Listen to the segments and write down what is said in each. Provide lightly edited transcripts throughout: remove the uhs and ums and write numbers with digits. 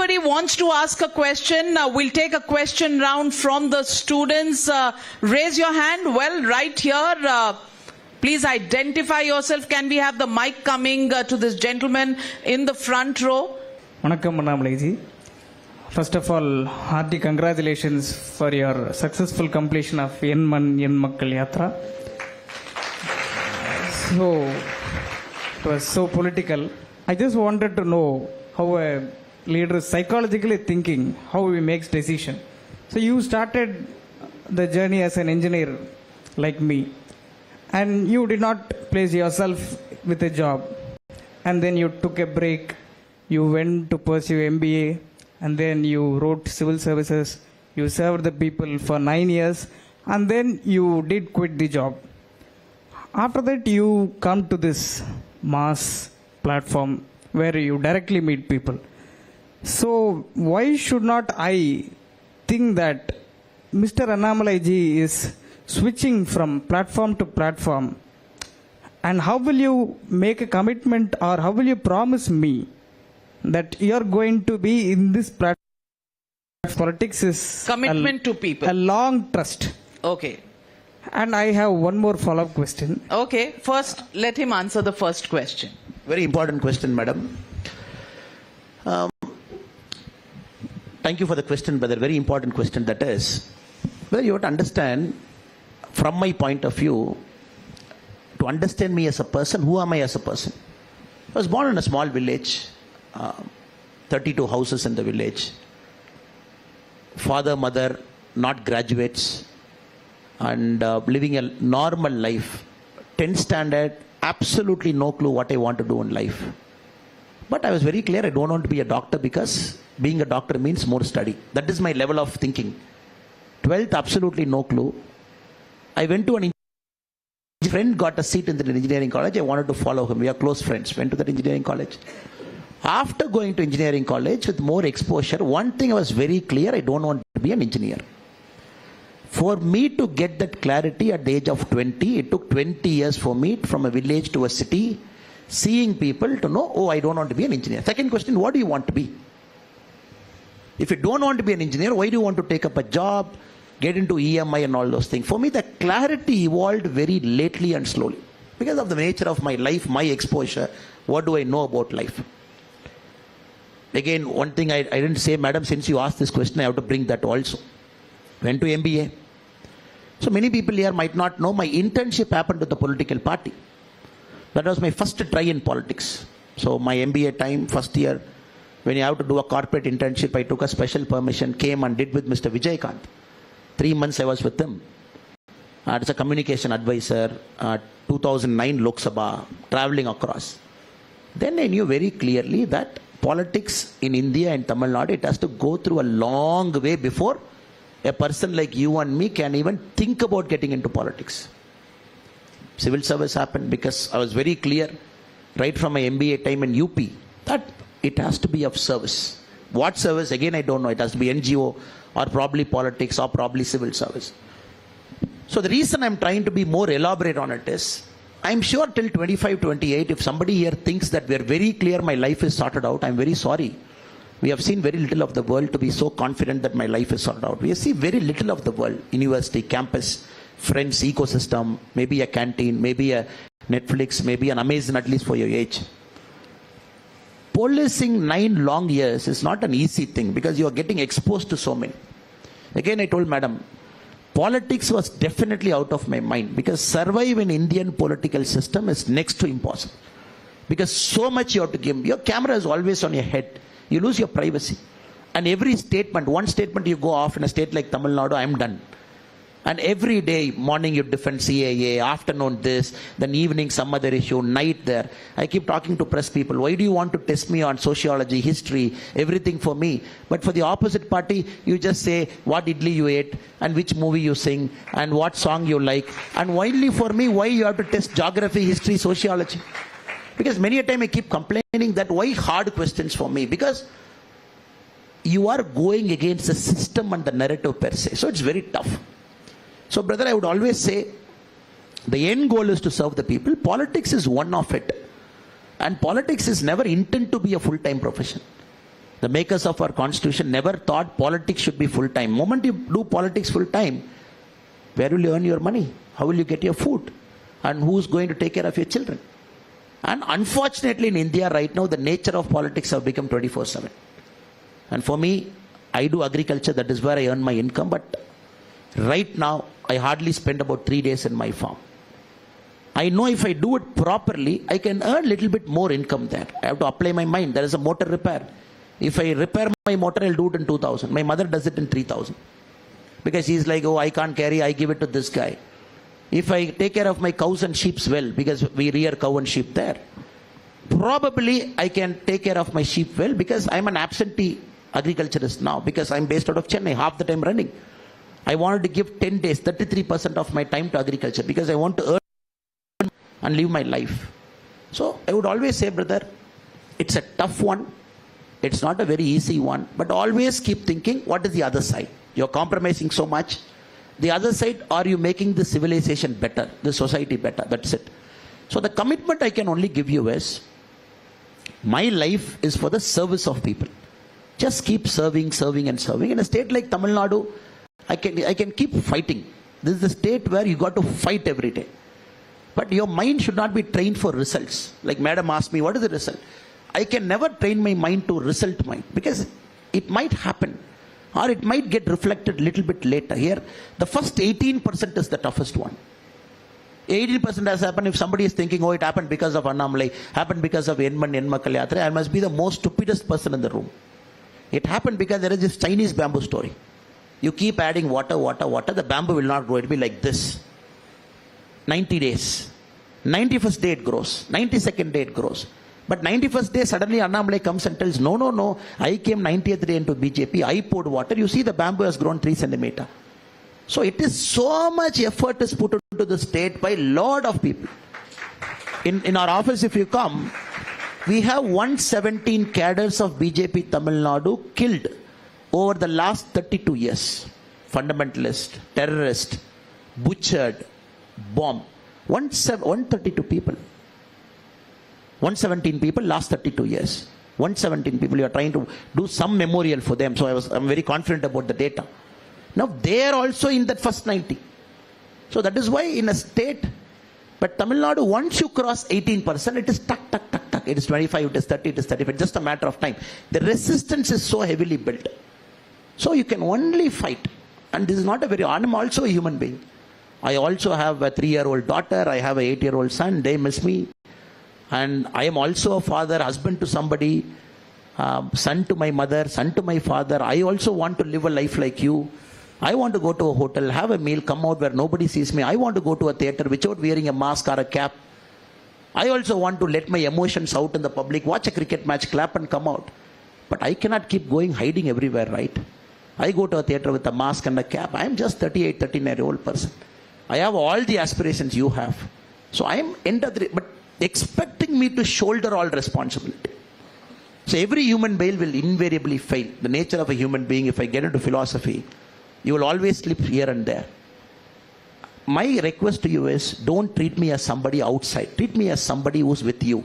anybody wants to ask a question, we'll take a question round from the students. Raise your hand. Well, right here. Please identify yourself. Can we have the mic coming to this gentleman in the front row? Vanakkam Annamalai. First of all, hearty congratulations for your successful completion of Yen Man Yen Makkal Yatra. So, it was so political. I just wanted to know how a leader is psychologically thinking, how he makes decision. So you started the journey as an engineer like me, and you did not place yourself with a job, and then you took a break, you went to pursue MBA, and then you wrote civil services, you served the people for 9 years, and then you did quit the job. After that, you come to this mass platform where you directly meet people. So why should not I think that Mr. Annamalai ji is switching from platform to platform? And how will you make a commitment, or how will you promise me that you are going to be in this platform? Politics is commitment to people. A long trust. Okay. And I have one more follow-up question. Okay. First, let him answer the first question. Very important question, madam. Thank you for the question, brother. Very important question that is. Well, you have to understand, from my point of view, to understand me as a person, who am I as a person? I was born in a small village, 32 houses in the village. Father, mother, not graduates, and living a normal life. 10th standard, absolutely no clue what I want to do in life. But I was very clear, I don't want to be a doctor because being a doctor means more study. That is my level of thinking. 12th, absolutely no clue. I went to an friend, got a seat in the engineering college. I wanted to follow him. We are close friends. Went to that engineering college. After going to engineering college with more exposure, one thing I was very clear, I don't want to be an engineer. For me to get that clarity at the age of 20, it took 20 years for me from a village to a city, seeing people to know, oh, I don't want to be an engineer. Second question, what do you want to be? If you don't want to be an engineer, why do you want to take up a job, get into EMI and all those things? For me, the clarity evolved very lately and slowly. Because of the nature of my life, my exposure, what do I know about life? Again, one thing I didn't say, madam, since you asked this question, I have to bring that also. Went to MBA. So many people here might not know, my internship happened with the political party. That was my first try in politics. So my MBA time, first year, when you have to do a corporate internship, I took a special permission, came and did with Mr. Vijaykanth. 3 months I was with him. As a communication advisor, 2009 Lok Sabha, traveling across. Then I knew very clearly that politics in India and Tamil Nadu, it has to go through a long way before a person like you and me can even think about getting into politics. Civil service happened because I was very clear right from my MBA time in UP that it has to be of service. What service? Again, I don't know. It has to be NGO or probably politics or probably civil service. So the reason I'm trying to be more elaborate on it is, I'm sure till 25, 28, if somebody here thinks that we're very clear my life is sorted out, I'm very sorry. We have seen very little of the world to be so confident that my life is sorted out. We see very little of the world. University, campus, friends, ecosystem, maybe a canteen, maybe a Netflix, maybe an Amazon, at least for your age. Policing 9 long years is not an easy thing because you are getting exposed to so many. Again, I told madam, politics was definitely out of my mind because survive in Indian political system is next to impossible. Because so much you have to give. Your camera is always on your head. You lose your privacy. And every statement, one statement you go off in a state like Tamil Nadu, I'm done. And every day, morning you defend CAA, afternoon this, then evening some other issue, night there. I keep talking to press people. Why do you want to test me on sociology, history, everything for me? But for the opposite party, you just say what idli you ate and which movie you sing and what song you like. And only for me, why you have to test geography, history, sociology? Because many a time I keep complaining that why hard questions for me? Because you are going against the system and the narrative per se. So it's very tough. So brother, I would always say, the end goal is to serve the people. Politics is one of it. And politics is never intended to be a full-time profession. The makers of our constitution never thought politics should be full time. Moment you do politics full time, where will you earn your money? How will you get your food? And who's going to take care of your children? And unfortunately in India right now, the nature of politics have become 24/7. And for me, I do agriculture, that is where I earn my income, but right now, I hardly spend about 3 days in my farm. I know if I do it properly, I can earn a little bit more income there. I have to apply my mind. There is a motor repair. If I repair my motor, I'll do it in 2,000. My mother does it in 3,000. Because she's like, oh, I can't carry, I give it to this guy. If I take care of my cows and sheep well, because we rear cow and sheep there, probably I can take care of my sheep well, because I'm an absentee agriculturist now, because I'm based out of Chennai, half the time running. I wanted to give 10 days, 33% of my time to agriculture, because I want to earn and live my life. So I would always say, brother, it's a tough one. It's not a very easy one, but always keep thinking, what is the other side? You're compromising so much. The other side, are you making the civilization better, the society better? That's it. So the commitment I can only give you is, my life is for the service of people. Just keep serving, serving and serving. In a state like Tamil Nadu, I can keep fighting. This is the state where you got to fight every day. But your mind should not be trained for results. Like madam asked me, what is the result? I can never train my mind to result mind, because it might happen or it might get reflected a little bit later. Here, the first 18% is the toughest one. 18% has happened if somebody is thinking, oh, it happened because of Annamalai, happened because of Enmakkal Yatra. I must be the most stupidest person in the room. It happened because there is this Chinese bamboo story. You keep adding water, the bamboo will not grow. It will be like this. 90 days. 91st day it grows. 92nd day it grows. But 91st day, suddenly Annamalai comes and tells, no, I came 90th day into BJP, I poured water. You see the bamboo has grown 3 centimeters. So it is so much effort is put into the state by a lot of people. In our office, if you come, we have 117 cadres of BJP Tamil Nadu killed over the last 32 years. Fundamentalist, terrorist, butchered, bomb. 132 people. 117 people last 32 years. 117 people, you are trying to do some memorial for them. So I'm very confident about the data. Now they are also in that first 90. So that is why in a state, but Tamil Nadu, once you cross 18%, it is tuck. It is 25, it is 30, it is 35. It's just a matter of time. The resistance is so heavily built. So you can only fight. And this is not a very, I'm also a human being. I also have a 3-year-old daughter. I have a 8-year-old son. They miss me. And I am also a father, husband to somebody, son to my mother, son to my father. I also want to live a life like you. I want to go to a hotel, have a meal, come out where nobody sees me. I want to go to a theater without wearing a mask or a cap. I also want to let my emotions out in the public, watch a cricket match, clap and come out. But I cannot keep going hiding everywhere, right? I go to a theater with a mask and a cap. I am just 38, 39-year-old person. I have all the aspirations you have. So I am but expecting me to shoulder all responsibility. So every human being will invariably fail. The nature of a human being, if I get into philosophy, you will always slip here and there. My request to you is, don't treat me as somebody outside. Treat me as somebody who's with you.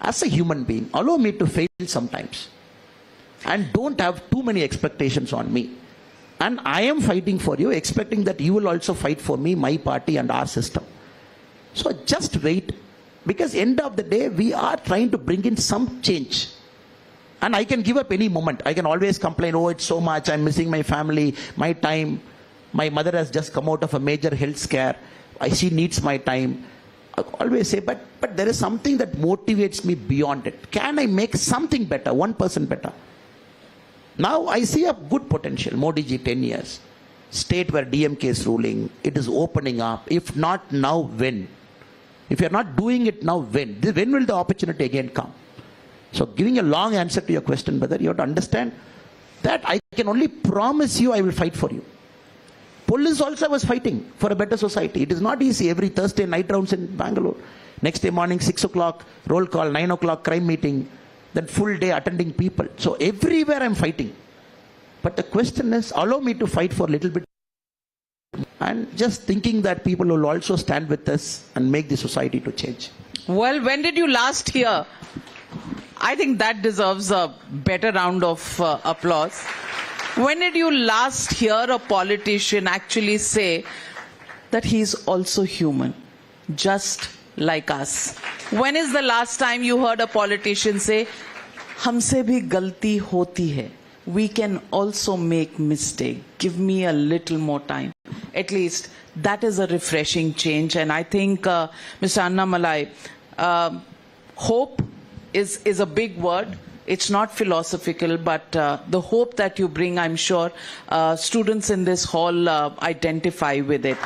As a human being, allow me to fail sometimes. And don't have too many expectations on me. And I am fighting for you, expecting that you will also fight for me, my party and our system. So just wait. Because end of the day, we are trying to bring in some change. And I can give up any moment. I can always complain, oh, it's so much, I'm missing my family, my time. My mother has just come out of a major health scare. She needs my time. I always say, but there is something that motivates me beyond it. Can I make something better, 1% better? Now I see a good potential. Modi ji, 10 years. State where DMK is ruling, it is opening up. If not now, when? If you are not doing it now, when? When will the opportunity again come? So giving a long answer to your question, brother, you have to understand that I can only promise you I will fight for you. Police also was fighting for a better society. It is not easy. Every Thursday night rounds in Bangalore. Next day morning, 6 o'clock, roll call, 9 o'clock, crime meeting. Then full day attending people. So everywhere I'm fighting. But the question is, allow me to fight for a little bit. And just thinking that people will also stand with us and make the society to change. Well, when did you last hear I think that deserves a better round of applause. When did you last hear a politician actually say that he's also human, just like us? When is the last time you heard a politician say, "Humse bhi galti hoti hai. We can also make mistake. Give me a little more time." At least that is a refreshing change. And I think, Mr. Annamalai, hope is a big word. It's not philosophical, but the hope that you bring, I'm sure students in this hall identify with it.